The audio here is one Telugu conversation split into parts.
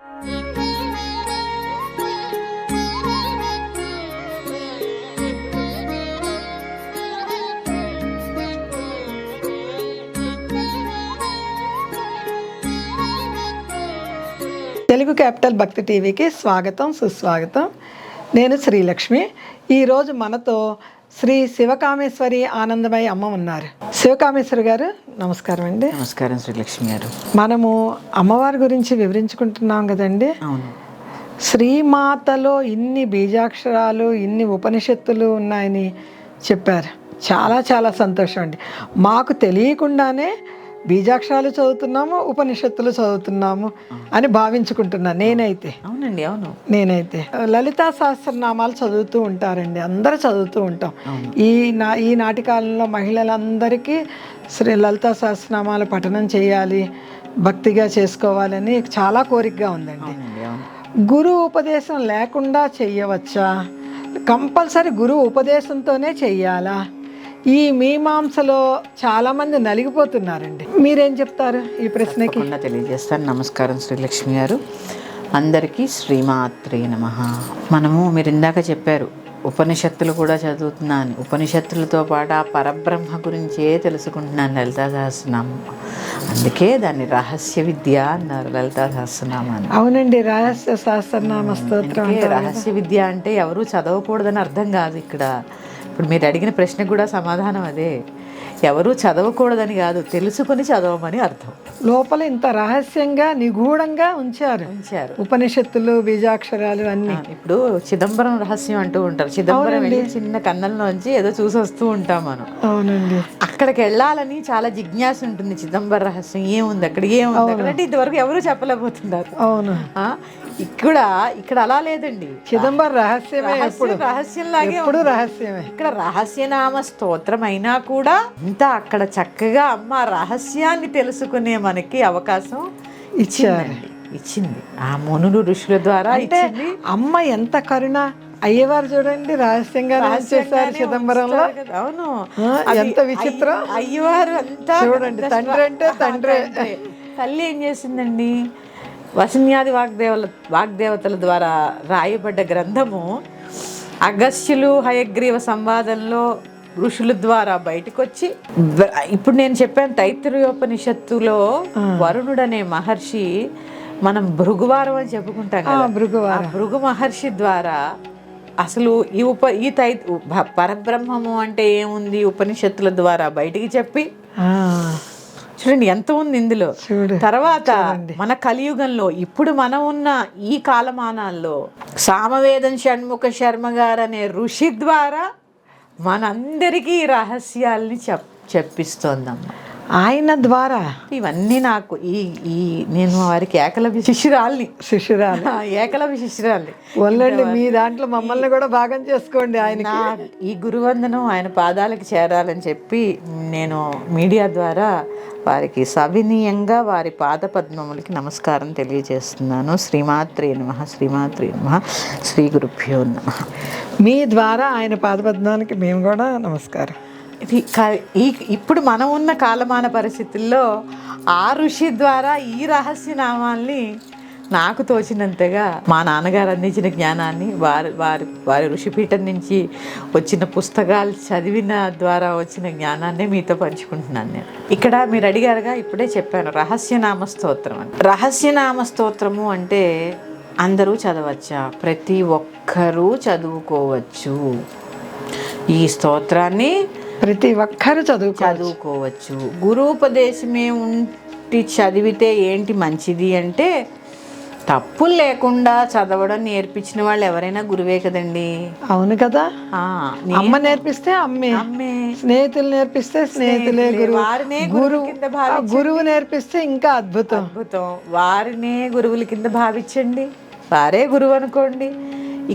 తెలుగు క్యాపిటల్ భక్తి టీవీకి స్వాగతం, సుస్వాగతం. నేను శ్రీలక్ష్మి. ఈరోజు మనతో శ్రీ శివకామేశ్వరి ఆనందమయ్య అమ్మ ఉన్నారు. శివకామేశ్వరి గారు నమస్కారం అండి. నమస్కారం శ్రీలక్ష్మి గారు. మనము అమ్మవారి గురించి వివరించుకుంటున్నాం కదండి. అవును. శ్రీమాతలో ఇన్ని బీజాక్షరాలు, ఇన్ని ఉపనిషత్తులు ఉన్నాయని చెప్పారు. చాలా చాలా సంతోషం అండి. మాకు తెలియకుండానే బీజాక్షరాలు చదువుతున్నాము, ఉపనిషత్తులు చదువుతున్నాము అని భావించుకుంటున్నాను నేనైతే. అవునండి, అవును. నేనైతే లలితా సహస్రనామాలు చదువుతూ ఉంటారండి, అందరూ చదువుతూ ఉంటాం. ఈ నాటి కాలంలో మహిళలందరికీ లలితా సహస్రనామాలు పఠనం చేయాలి, భక్తిగా చేసుకోవాలని చాలా కోరికగా ఉందండి. గురువు ఉపదేశం లేకుండా చెయ్యవచ్చా? కంపల్సరీ గురువు ఉపదేశంతోనే చెయ్యాలా? ఈ మీమాంసలో చాలామంది నలిగిపోతున్నారండి. మీరేం చెప్తారు ఈ ప్రశ్నకి? తెలియజేస్తాను. నమస్కారం శ్రీలక్ష్మి గారు. అందరికీ శ్రీమాత్రే నమః. మీరు ఇందాక చెప్పారు ఉపనిషత్తులు కూడా చదువుతున్నాను. ఉపనిషత్తులతో పాటు ఆ పరబ్రహ్మ గురించే తెలుసుకుంటున్నాను లలితా సహస్రనామం. అందుకే దాన్ని రహస్య విద్య అన్నారు, లలితా సహస్రనామాన్ని. అవునండి, రహస్య సహస్రనామ స్తోత్రం. రహస్య విద్య అంటే ఎవరు చదవకూడదని అర్థం కాదు. ఇప్పుడు మీరు అడిగిన ప్రశ్నకు కూడా సమాధానం అదే. ఎవరు చదవకూడదని కాదు, తెలుసుకొని చదవమని అర్థం. లోపల ఇంత రహస్యంగా నిగూఢంగా ఉంచారు ఉపనిషత్తులు, బీజాక్షరాలు అన్ని. ఇప్పుడు చిదంబరం రహస్యం అంటూ ఉంటారు. చిదంబరం వెళ్ళి చిన్న కన్నంలోంచి ఏదో చూసి వస్తూ ఉంటాం మనం. అవునండి. అక్కడికి వెళ్ళాలని చాలా జిజ్ఞాస ఉంటుంది. చిదంబర రహస్యం ఏముంది అక్కడ, ఏముంది అక్కడ అంటే ఇంతవరకు ఎవరు చెప్పలేకపోతున్నారు. అవును. ఇక్కడ అలా లేదండి. చిదంబర రహస్యమే, రహస్యంలాగే రహస్యమే. ఇక్కడ రహస్యనామ స్తోత్రం అయినా కూడా ఇంత అక్కడ చక్కగా అమ్మ రహస్యాన్ని తెలుసుకునే మనకి అవకాశం ఇచ్చింది ఆ మునులు ఋషుల ద్వారా. ఇచ్చింది అమ్మ ఎంత కరుణ. అయ్యవారు చూడండి రహస్యంగా చేశారు చిదంబరంలో. అవును, ఎంత విచిత్రం. అయ్యవారు అంతా చూడండి, తండ్రి అంటే తండ్రి. తల్లి ఏం చేసిందండి? వసన్యాది వాగ్దేవతల ద్వారా రాయబడ్డ గ్రంథము అగస్త్యులు హయగ్రీవ సంవాదంలో ఋషుల ద్వారా బయటకు వచ్చి, ఇప్పుడు నేను చెప్పాను తైత్తిరీయోపనిషత్తులో వరుణుడనే మహర్షి, మనం భృగువారం అని చెప్పుకుంటాం కదా, భృగు మహర్షి ద్వారా అసలు ఈ పరబ్రహ్మము అంటే ఏముంది ఉపనిషత్తుల ద్వారా బయటికి చెప్పి, చూడండి ఎంత ఉంది ఇందులో. తర్వాత మన కలియుగంలో ఇప్పుడు మనం ఉన్న ఈ కాలమానాల్లో సామవేదం షణ్ముఖ శర్మ గారు అనే ఋషి ద్వారా మనందరికీ రహస్యాల్ని చెప్పిస్తోందమ్మ. ఆయన ద్వారా ఇవన్నీ నాకు నేను వారికి ఏకలవ్య శిష్యురాల్ని. ఏకలవ్య శిష్యురాల్ని. వల్లండి, మీ దాంట్లో మమ్మల్ని కూడా భాగం చేసుకోండి. ఆయన ఈ గురువందనం ఆయన పాదాలకు చేరాలని చెప్పి నేను మీడియా ద్వారా వారికి సవినీయంగా వారి పాద పద్మములకి నమస్కారం తెలియజేస్తున్నాను. శ్రీమాత్రే నమః, శ్రీమాత్రే నమః, శ్రీ గురుభ్యో నమః. మీ ద్వారా ఆయన పాదపద్మానికి మేము కూడా నమస్కారం. ఇప్పుడు మనం ఉన్న కాలమాన పరిస్థితుల్లో ఆ ఋషి ద్వారా ఈ రహస్య నామాల్ని నాకు తోచినంతగా మా నాన్నగారు అందించిన జ్ఞానాన్ని, వారి ఋషిపీఠం నుంచి వచ్చిన పుస్తకాలు చదివిన ద్వారా వచ్చిన జ్ఞానాన్ని మీతో పంచుకుంటున్నాను నేను. ఇక్కడ మీరు అడిగారుగా, ఇప్పుడే చెప్పాను రహస్యనామ స్తోత్రం అని. రహస్యనామ స్తోత్రము అంటే అందరూ చదవచ్చా? ప్రతి ఒక్కరూ చదువుకోవచ్చు. ఈ స్తోత్రాన్ని ప్రతి ఒక్కరు చదువుకోవచ్చు. గురూపదేశమే ఉండి చదివితే ఏంటి మంచిది అంటే, తప్పులు లేకుండా చదవడం నేర్పించిన వాళ్ళు ఎవరైనా గురువే కదండి. అవును కదా. అమ్మ నేర్పిస్తే అమ్మే, స్నేహితులు నేర్పిస్తే స్నేహితులే గురువు నేర్పిస్తే ఇంకా అద్భుతం. వారినే గురువుల కింద భావించండి, వారే గురువు అనుకోండి.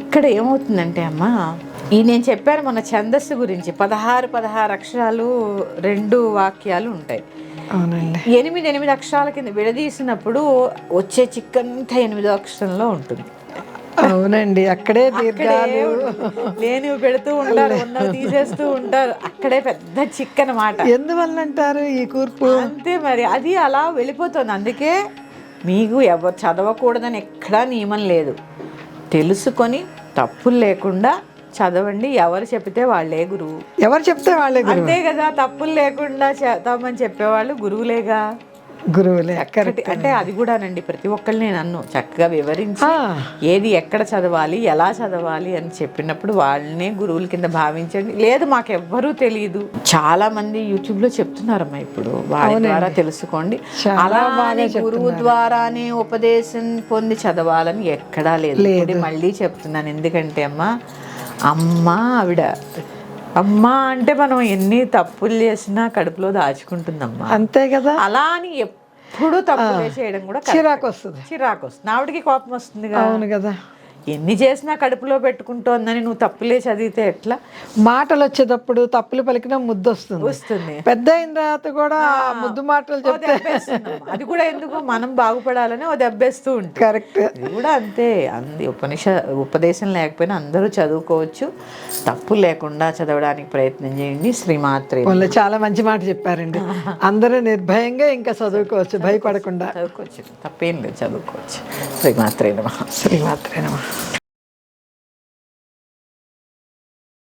ఇక్కడ ఏమవుతుందంటే అమ్మ, నేను చెప్పాను మన ఛందస్సు గురించి. 16 అక్షరాలు 2 వాక్యాలు ఉంటాయి. అవునండి. 8 అక్షరాల కింద విడదీసినప్పుడు వచ్చే చిక్కంతా 8వ అక్షరంలో ఉంటుంది. అవునండి, అక్కడే దీర్ఘాలు లేనివి పెడుతూ ఉంటారు, ఉన్నవి తీసేస్తూ ఉంటారు. అక్కడే పెద్ద చిక్కనమాట. ఎందువల్ల అంటారు ఈ కూర్పు? అంతే మరి, అది అలా వెళ్ళిపోతుంది. అందుకే మీకు ఎవరు చదవకూడదని ఎక్కడా నియమం లేదు. తెలుసుకొని తప్పులు లేకుండా చదవండి. ఎవరు చెప్తే వాళ్ళే గురువు. ఎవరు చెప్తే వాళ్ళే గురువు. అంతే కదా, తప్పులు లేకుండా చదవమని చెప్పేవాళ్ళు గురువులేగా. గురువులే. అంటే అది కూడానండి, ప్రతి ఒక్కళ్ళు నేను నన్ను చక్కగా వివరించి ఏది ఎక్కడ చదవాలి, ఎలా చదవాలి అని చెప్పినప్పుడు వాళ్ళనే గురువుల కింద భావించండి. లేదు మాకు ఎవ్వరూ తెలియదు, చాలా మంది యూట్యూబ్లో చెప్తున్నారమ్మా ఇప్పుడు, వాళ్ళ ద్వారా తెలుసుకోండి. అలా గురువు ద్వారానే ఉపదేశం పొంది చదవాలని ఎక్కడా లేదు. మళ్ళీ చెప్తున్నాను, ఎందుకంటే అమ్మ ఆవిడ అమ్మ అంటే మనం ఎన్ని తప్పులు చేసినా కడుపులో దాచుకుంటుందమ్మా. అంతే కదా. అలా అని ఎప్పుడు తప్పులే చేయడం కూడా చిరాకు వస్తుంది. ఆవిడకి కోపం వస్తుంది. అవును కదా. ఎన్ని చేసినా కడుపులో పెట్టుకుంటోందని నువ్వు తప్పులే చదివితే ఎట్లా? మాటలు వచ్చేటప్పుడు తప్పులు పలికినా ముద్దు వస్తుంది. పెద్ద అయిన తర్వాత కూడా ముద్దు మాటలు చెప్తే అది కూడా ఎందుకు, మనం బాగుపడాలని ఓ దెబ్బేస్తూ ఉంటుంది. కరెక్ట్. ఇది కూడా అంతే. ఉపదేశం లేకపోయినా అందరూ చదువుకోవచ్చు. తప్పు లేకుండా చదవడానికి ప్రయత్నం చేయండి. శ్రీమాత్రే. చాలా మంచి మాట చెప్పారండి. అందరూ నిర్భయంగా ఇంకా చదువుకోవచ్చు, భయపడకుండా చదువుకోవచ్చు. తప్పేం లేదు, చదువుకోవచ్చు. శ్రీమాత్రే నమః. శ్రీమాత్రే నమః.